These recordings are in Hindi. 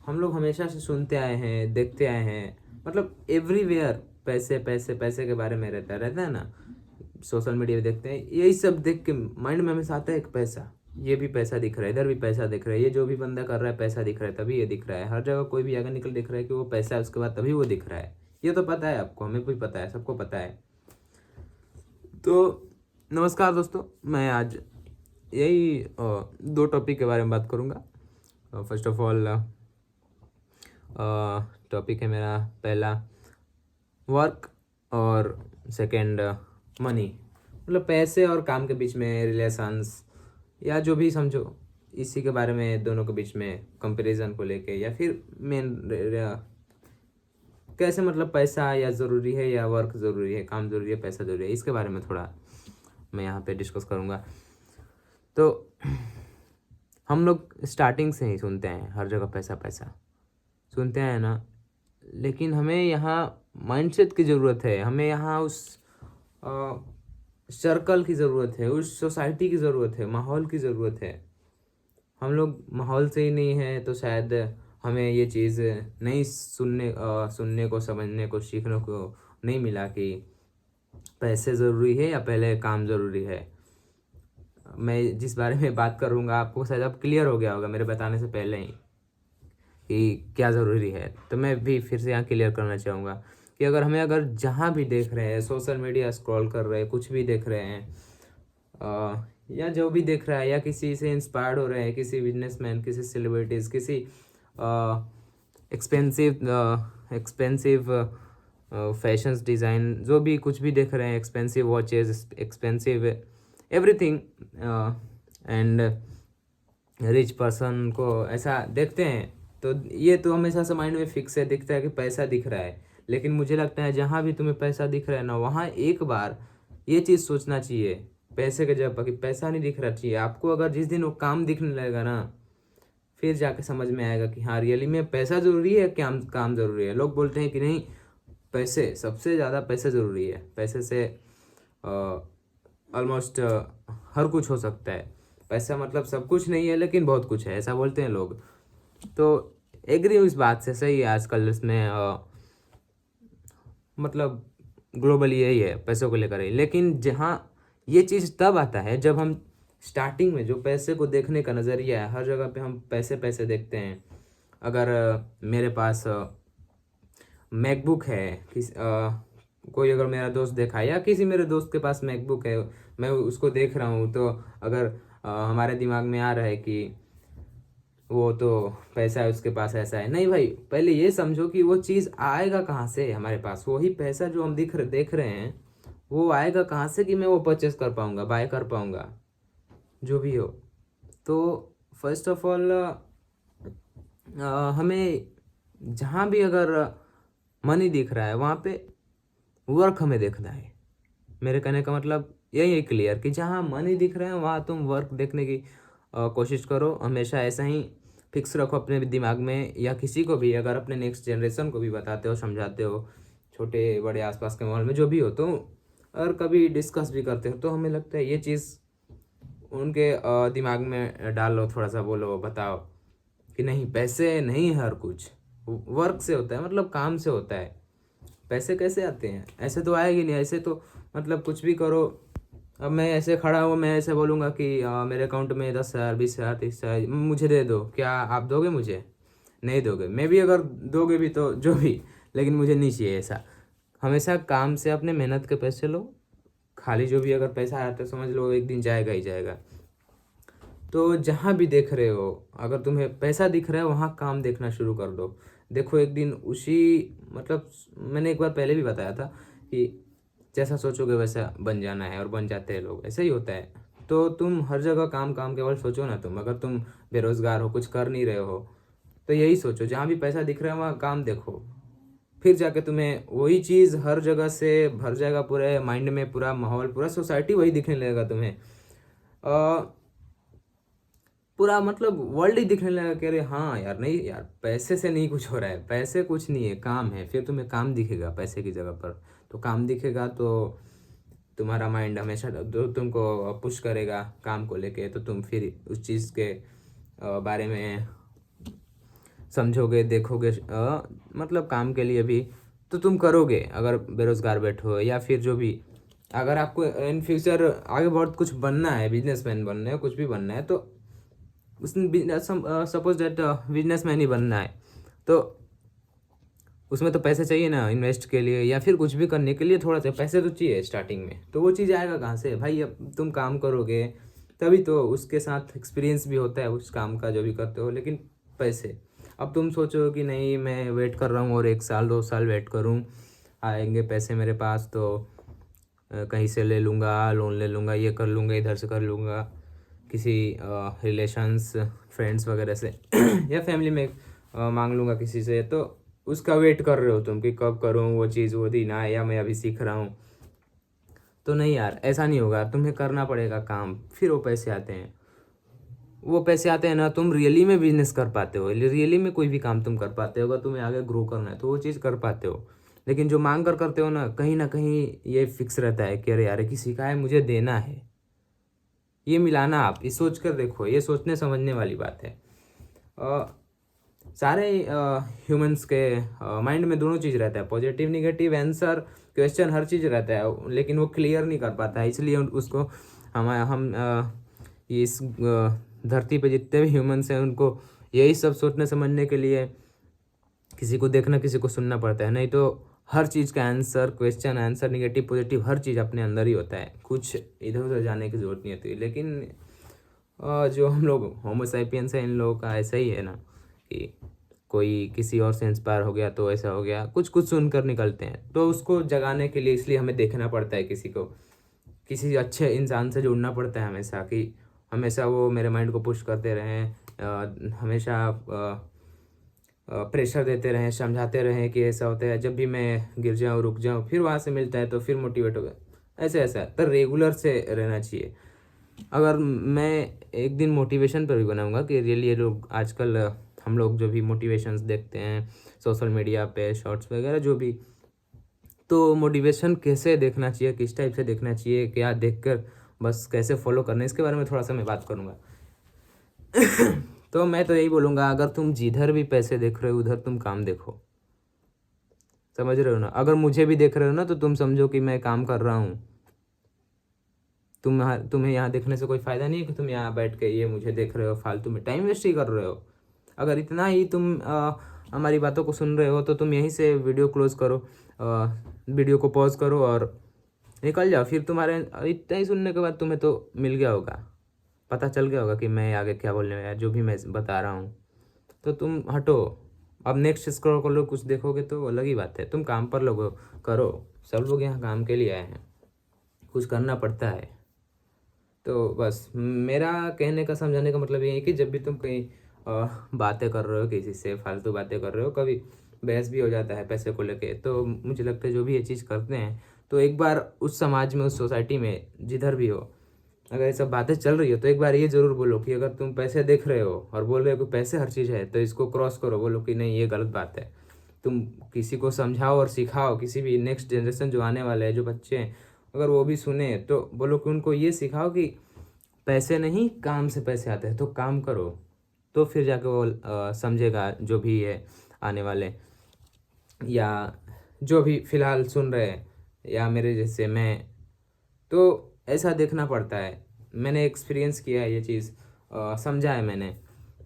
हम लोग हमेशा से सुनते आए हैं, देखते आए हैं, मतलब एवरीवेयर पैसे पैसे पैसे के बारे में रहता है ना। सोशल मीडिया देखते हैं, यही सब देख के माइंड में हमेशा आता है एक पैसा, ये भी पैसा दिख रहा है, इधर भी पैसा दिख रहा है, ये जो भी बंदा कर रहा है पैसा दिख रहा है, तभी ये दिख रहा है। हर जगह कोई भी आगे निकल दिख रहा है कि वो पैसा है, उसके बाद तभी वो दिख रहा है। ये तो पता है आपको, हमें भी पता है, सबको पता है। तो नमस्कार दोस्तों, मैं आज यही दो टॉपिक के बारे में बात करूँगा। फर्स्ट ऑफ ऑल टॉपिक है मेरा पहला वर्क, और सेकंड मनी, मतलब पैसे और काम के बीच में रिलेशंस, या जो भी समझो, इसी के बारे में, दोनों के बीच में कंपैरिजन को लेके, या फिर मेन कैसे, मतलब पैसा या ज़रूरी है या वर्क ज़रूरी है, काम ज़रूरी है, पैसा ज़रूरी है, इसके बारे में थोड़ा मैं यहाँ पे डिस्कस करूँगा। तो हम लोग स्टार्टिंग से ही सुनते हैं हर जगह पैसा पैसा सुनते हैं ना, लेकिन हमें यहाँ माइंडसेट की ज़रूरत है, हमें यहाँ उस सर्कल की ज़रूरत है, उस सोसाइटी की ज़रूरत है, माहौल की ज़रूरत है। हम लोग माहौल से ही नहीं है तो शायद हमें ये चीज़ नहीं सुनने को, समझने को, सीखने को नहीं मिला कि पैसे ज़रूरी है या पहले काम ज़रूरी है। मैं जिस बारे में बात करूँगा आपको शायद अब क्लियर हो गया होगा मेरे बताने से पहले ही कि क्या ज़रूरी है। तो मैं भी फिर से यहाँ क्लियर करना चाहूँगा कि अगर जहाँ भी देख रहे हैं, सोशल मीडिया स्क्रॉल कर रहे हैं, कुछ भी देख रहे हैं, या जो भी देख रहा है, या किसी से इंस्पायर्ड हो रहे हैं, किसी बिजनेसमैन, किसी सेलिब्रिटीज़, किसी एक्सपेंसिव फैशंस डिज़ाइन, जो भी कुछ भी देख रहे हैं, expensive watches, expensive everything, and rich person को ऐसा देखते हैं, तो ये तो हमेशा से माइंड में फिक्स है, दिखता है कि पैसा दिख रहा है। लेकिन मुझे लगता है जहाँ भी तुम्हें पैसा दिख रहा है ना, वहाँ एक बार ये चीज़ सोचना चाहिए पैसे के जगह कि पैसा नहीं दिख रहा चाहिए आपको। अगर जिस दिन वो काम दिखने लगेगा ना, फिर जाके समझ में आएगा कि हाँ रियली में पैसा ज़रूरी है, काम काम ज़रूरी है। लोग बोलते हैं कि नहीं, पैसे सबसे ज़्यादा, पैसे ज़रूरी है, पैसे से ऑलमोस्ट हर कुछ हो सकता है। पैसा मतलब सब कुछ नहीं है लेकिन बहुत कुछ है, ऐसा बोलते हैं लोग। तो एग्री हूँ इस बात से, सही है। आजकल इसमें मतलब ग्लोबली यही है, पैसों को लेकर ही। लेकिन जहाँ ये चीज़ तब आता है जब हम स्टार्टिंग में जो पैसे को देखने का नज़रिया है, हर जगह पे हम पैसे पैसे देखते हैं। अगर मेरे पास मैकबुक है, कोई अगर मेरा दोस्त देखा, या किसी मेरे दोस्त के पास मैकबुक है, मैं उसको देख रहा हूँ, तो अगर हमारे दिमाग में आ रहा है कि वो तो पैसा है उसके पास, ऐसा है, नहीं भाई, पहले ये समझो कि वो चीज़ आएगा कहाँ से हमारे पास। वही पैसा जो हम देख रहे हैं, वो आएगा कहाँ से कि मैं वो परचेस कर पाऊँगा, बाय कर पाऊँगा, जो भी हो। तो फर्स्ट ऑफ ऑल हमें जहाँ भी अगर मनी दिख रहा है, वहाँ पे वर्क हमें देखना है। मेरे कहने का मतलब यही है क्लियर, कि जहाँ मनी दिख रहे हैं वहाँ तुम वर्क देखने की कोशिश करो। हमेशा ऐसा ही फिक्स रखो अपने दिमाग में, या किसी को भी अगर अपने नेक्स्ट जनरेशन को भी बताते हो, समझाते हो, छोटे बड़े आसपास के माहौल में जो भी हो, तो और कभी डिस्कस भी करते हो, तो हमें लगता है ये चीज़ उनके दिमाग में डालो, थोड़ा सा बोलो, बताओ कि नहीं, पैसे नहीं है हर कुछ, वर्क से होता है, मतलब काम से होता है। पैसे कैसे आते हैं? ऐसे तो आएगी नहीं, ऐसे तो मतलब कुछ भी करो। अब मैं ऐसे खड़ा हूँ, मैं ऐसे बोलूँगा कि मेरे अकाउंट में 10,000, 20,000, 30,000 मुझे दे दो, क्या आप दोगे मुझे? नहीं दोगे। मैं भी अगर दोगे भी तो जो भी, लेकिन मुझे नहीं चाहिए ऐसा। हमेशा काम से अपने मेहनत के पैसे लो। खाली जो भी अगर पैसा आता है, समझ लो एक दिन जाएगा ही जाएगा। तो जहाँ भी देख रहे हो, अगर तुम्हें पैसा दिख रहा है, वहाँ काम देखना शुरू कर दो। देखो एक दिन उसी, मतलब मैंने एक बार पहले भी बताया था कि जैसा सोचोगे वैसा बन जाना है, और बन जाते हैं लोग, ऐसा ही होता है। तो तुम हर जगह काम काम केवल सोचो ना। तुम अगर तुम बेरोजगार हो, कुछ कर नहीं रहे हो, तो यही सोचो, जहाँ भी पैसा दिख रहा है वहाँ काम देखो। फिर जाके तुम्हें वही चीज़ हर जगह से भर जाएगा, पूरे माइंड में पूरा माहौल, पूरा सोसाइटी वही दिखने लगेगा तुम्हें। पूरा मतलब वर्ल्ड ही दिखने लगा कि अरे हाँ यार, नहीं यार, पैसे से नहीं कुछ हो रहा है, पैसे कुछ नहीं है, काम है। फिर तुम्हें काम दिखेगा पैसे की जगह पर। तो काम दिखेगा तो तुम्हारा माइंड हमेशा तुमको पुश करेगा काम को लेके, तो तुम फिर उस चीज़ के बारे में समझोगे, देखोगे मतलब काम के लिए भी, तो तुम करोगे। अगर बेरोजगार बैठो या फिर जो भी, अगर आपको इन फ्यूचर आगे बहुत कुछ बनना है, बिजनेसमैन बनना है, कुछ भी बनना है, तो उसमें सपोज दैट बिजनेसमैन ही बनना है, तो उसमें तो पैसे चाहिए ना इन्वेस्ट के लिए, या फिर कुछ भी करने के लिए थोड़ा सा पैसे तो चाहिए स्टार्टिंग में। तो वो चीज़ आएगा कहाँ से भाई? अब तुम काम करोगे तभी तो, उसके साथ एक्सपीरियंस भी होता है उस काम का जो भी करते हो, लेकिन पैसे, अब तुम सोचो कि नहीं मैं वेट कर रहा हूँ और 1 साल 2 साल वेट करूँ, आएंगे पैसे मेरे पास तो कहीं से ले लूँगा, लोन ले लूँगा, ये कर लूँगा, इधर से कर लूँगा, किसी रिलेशंस फ्रेंड्स वगैरह से या फैमिली में मांग लूँगा किसी से, तो उसका वेट कर रहे हो तुम कि कब करूँ वो चीज़, वो दिन आए, या मैं अभी सीख रहा हूँ। तो नहीं यार, ऐसा नहीं होगा, तुम्हें करना पड़ेगा काम, फिर वो पैसे आते हैं। वो पैसे आते हैं ना, तुम रियली में बिजनेस कर पाते हो, रियली में कोई भी काम तुम कर पाते हो। अगर तुम्हें आगे ग्रो करना है तो वो चीज़ कर पाते हो। लेकिन जो मांग कर करते हो ना कहीं ये फिक्स रहता है कि अरे यार किसी का है, मुझे देना है। ये मिलाना, आप ये सोच कर देखो, ये सोचने समझने वाली बात है। सारे ह्यूमंस के माइंड में दोनों चीज़ रहता है, पॉजिटिव निगेटिव आंसर क्वेश्चन हर चीज़ रहता है, लेकिन वो क्लियर नहीं कर पाता है। इसलिए उसको हम इस धरती पे जितने भी ह्यूमंस हैं उनको यही सब सोचने समझने के लिए किसी को देखना, किसी को सुनना पड़ता है। नहीं तो हर चीज़ का answer, question answer, negative positive हर चीज़ अपने अंदर ही होता है, कुछ इधर उधर जाने की ज़रूरत नहीं होती। लेकिन जो हम लोग होमोसैपियंस हैं, इन लोगों का ऐसा ही है ना कि कोई किसी और से इंस्पायर हो गया तो ऐसा हो गया, कुछ कुछ सुनकर निकलते हैं। तो उसको जगाने के लिए इसलिए हमें देखना पड़ता है, किसी अच्छे इंसान से जुड़ना पड़ता है हमेशा, कि हमेशा वो मेरे माइंड को पुश करते रहें, हमेशा प्रेशर देते रहें, समझाते रहें कि ऐसा होता है। जब भी मैं गिर जाऊँ, रुक जाऊँ, फिर वहाँ से मिलता है तो फिर मोटिवेट हो गया। ऐसा तो रेगुलर से रहना चाहिए। अगर मैं एक दिन मोटिवेशन पर भी बनाऊंगा कि रियली ये लोग आजकल हम लोग जो भी मोटिवेशंस देखते हैं सोशल मीडिया पे, शॉर्ट्स वगैरह जो भी, तो मोटिवेशन कैसे देखना चाहिए, किस टाइप से देखना चाहिए, क्या देखकर बस कैसे फॉलो करना है, इसके बारे में थोड़ा सा मैं बात करूँगा। तो मैं तो यही बोलूँगा, अगर तुम जिधर भी पैसे देख रहे हो उधर तुम काम देखो। समझ रहे हो ना? अगर मुझे भी देख रहे हो ना तो तुम समझो कि मैं काम कर रहा हूँ। तुम्हें यहाँ देखने से कोई फ़ायदा नहीं है कि तुम यहाँ बैठ के ये मुझे देख रहे हो, फालतू में टाइम वेस्ट ही कर रहे हो। अगर इतना ही तुम हमारी बातों को सुन रहे हो तो तुम यहीं से वीडियो क्लोज करो, वीडियो को पॉज करो और निकल जाओ। फिर तुम्हारे इतना ही सुनने के बाद तुम्हें तो मिल गया होगा, पता चल गया होगा कि मैं आगे क्या बोलने वाला, जो भी मैं बता रहा हूँ। तो तुम हटो, अब नेक्स्ट स्क्रॉल कर लो, कुछ देखोगे तो अलग ही बात है। तुम काम पर लोगो करो, सब लोग यहाँ काम के लिए आए हैं, कुछ करना पड़ता है। तो बस मेरा कहने का, समझाने का मतलब ये है कि जब भी तुम कहीं बातें कर रहे हो किसी से, फालतू बातें कर रहे हो, कभी बहस भी हो जाता है पैसे को लेके, तो मुझे लगता है जो भी ये चीज़ करते हैं तो एक बार उस समाज में, उस सोसाइटी में, जिधर भी हो, अगर ये सब बातें चल रही हो तो एक बार ये ज़रूर बोलो कि अगर तुम पैसे देख रहे हो और बोल रहे हो कि पैसे हर चीज़ है, तो इसको क्रॉस करो, बोलो कि नहीं ये गलत बात है। तुम किसी को समझाओ और सिखाओ, किसी भी नेक्स्ट जनरेशन जो आने वाले हैं, जो बच्चे हैं, अगर वो भी सुने तो बोलो कि उनको ये सिखाओ कि पैसे नहीं, काम से पैसे आते हैं, तो काम करो। तो फिर जाके वो समझेगा, जो भी है आने वाले, या जो भी फिलहाल सुन रहे हैं, या मेरे जैसे मैं, तो ऐसा देखना पड़ता है। मैंने एक्सपीरियंस किया है ये चीज़, समझा है मैंने,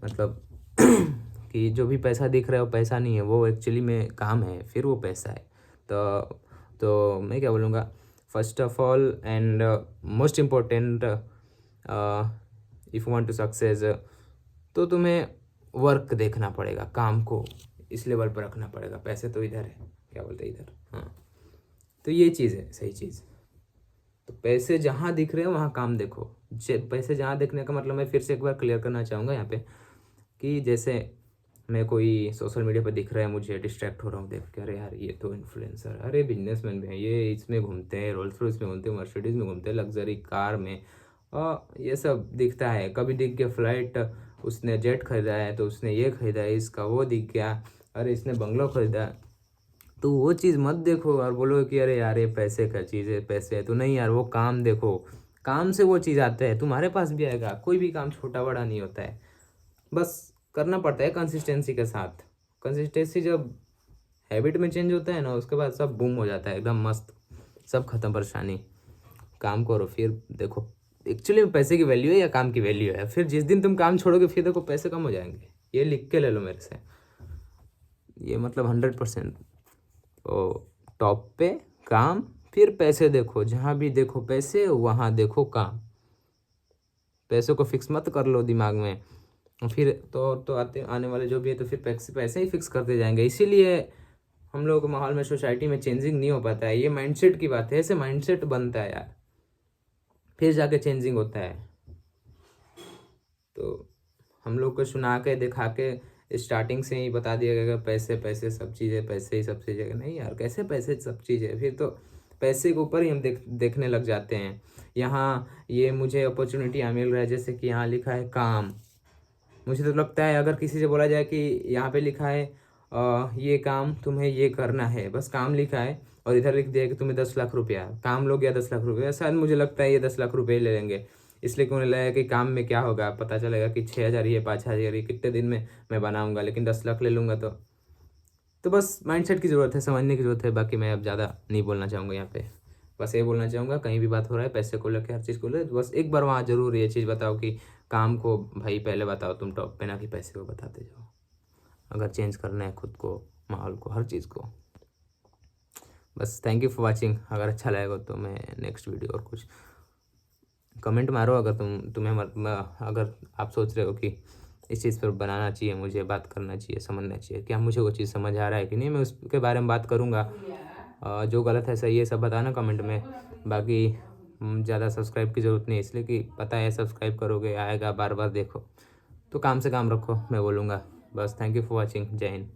मतलब कि जो भी पैसा दिख रहा है वो पैसा नहीं है, वो एक्चुअली में काम है, फिर वो पैसा है। तो मैं क्या बोलूँगा, first of all and most important, if want to success, तो तुम्हें वर्क देखना पड़ेगा, काम को इस लेवल पर रखना पड़ेगा। पैसे तो इधर है, क्या बोलते हैं इधर, हाँ। तो ये चीज़ है सही चीज़। तो पैसे जहाँ दिख रहे हैं वहाँ काम देखो। पैसे जहाँ देखने का मतलब, मैं फिर से एक बार क्लियर करना चाहूँगा यहाँ पे, कि जैसे मैं कोई सोशल मीडिया पर दिख रहा है, मुझे डिस्ट्रैक्ट हो रहा हूँ देख के, अरे यार ये तो इन्फ्लुएंसर, अरे बिजनेसमैन भी हैं, ये इसमें घूमते हैं, रोल्स रॉयस में घूमते हैं, मर्सिडीज़ में घूमते हैं, लग्जरी कार में, और ये सब दिखता है। कभी दिख गया फ्लाइट, उसने जेट खरीदा है तो उसने ये खरीदा है, इसका वो दिख गया, अरे इसने बंगलो खरीदा। तो वो चीज़ मत देखो और बोलो कि अरे यार ये पैसे का चीज़ है, पैसे है। तो नहीं यार, वो काम देखो, काम से वो चीज़ आता है, तुम्हारे पास भी आएगा। कोई भी काम छोटा बड़ा नहीं होता है, बस करना पड़ता है कंसिस्टेंसी के साथ। कंसिस्टेंसी जब हैबिट में चेंज होता है ना, उसके बाद सब बूम हो जाता है एकदम मस्त, सब खत्म परेशानी। काम करो फिर देखो एक्चुअली में पैसे की वैल्यू है या काम की वैल्यू है। फिर जिस दिन तुम काम छोड़ोगे फिर देखो पैसे कम हो जाएंगे। ये लिख के ले लो मेरे से, ये मतलब 100%। तो टॉप पे काम, फिर पैसे देखो, जहाँ भी देखो पैसे वहाँ देखो काम। पैसों को फिक्स मत कर लो दिमाग में, फिर तो आते आने वाले जो भी है तो फिर पैसे पैसे ही फिक्स करते जाएंगे। इसीलिए हम लोग माहौल में, सोसाइटी में चेंजिंग नहीं हो पाता है। ये माइंडसेट की बात है, ऐसे माइंडसेट बनता है यार, फिर जाके चेंजिंग होता है। तो हम लोग को सुना के दिखा के स्टार्टिंग से ही बता दिया गया कि पैसे पैसे सब चीज़ें, पैसे ही सब चीज़ें। नहीं यार, कैसे पैसे सब चीज़ें, फिर तो पैसे के ऊपर ही हम देखने लग जाते हैं। यहाँ ये मुझे अपॉर्चुनिटी यहाँ मिल रहा है, जैसे कि यहाँ लिखा है काम। मुझे तो लगता है अगर किसी से बोला जाए कि यहाँ पे लिखा है ये काम तुम्हें ये करना है, बस काम लिखा है, और इधर लिख दिया कि तुम्हें 10 लाख रुपया काम लोगे या 10 लाख रुपया, शायद मुझे लगता है ये 10 लाख रुपये ले लेंगे। इसलिए क्यों लगेगा कि काम में क्या होगा, पता चलेगा कि 6,000 ही है, 5,000 ही, कितने दिन में मैं बनाऊंगा, लेकिन 10 लाख ले लूँगा। तो बस माइंडसेट की ज़रूरत है, समझने की ज़रूरत है। बाकी मैं अब ज़्यादा नहीं बोलना चाहूँगा यहाँ पे। बस ये बोलना चाहूँगा, कहीं भी बात हो रहा है पैसे को लेकर, हर चीज़ को लेकर, बस एक बार वहाँ ज़रूर ये चीज़ बताओ कि काम को भाई पहले बताओ तुम टॉप पे, ना कि पैसे को बताते जाओ। अगर चेंज करना है खुद को, माहौल को, हर चीज़ को। बस थैंक यू फॉर वाचिंग। अगर अच्छा लगेगा तो मैं नेक्स्ट वीडियो और कुछ कमेंट मारो। अगर अगर आप सोच रहे हो कि इस चीज़ पर बनाना चाहिए, मुझे बात करना चाहिए, समझना चाहिए, क्या मुझे वो चीज़ समझ आ रहा है कि नहीं, मैं उसके बारे में बात करूँगा। जो गलत है सही है सब बताना कमेंट में। बाकी ज़्यादा सब्सक्राइब की ज़रूरत नहीं है, इसलिए कि पता है सब्सक्राइब करोगे आएगा, बार बार देखो, तो काम से काम रखो मैं बोलूँगा। बस थैंक यू फॉर वॉचिंग। जय हिंद।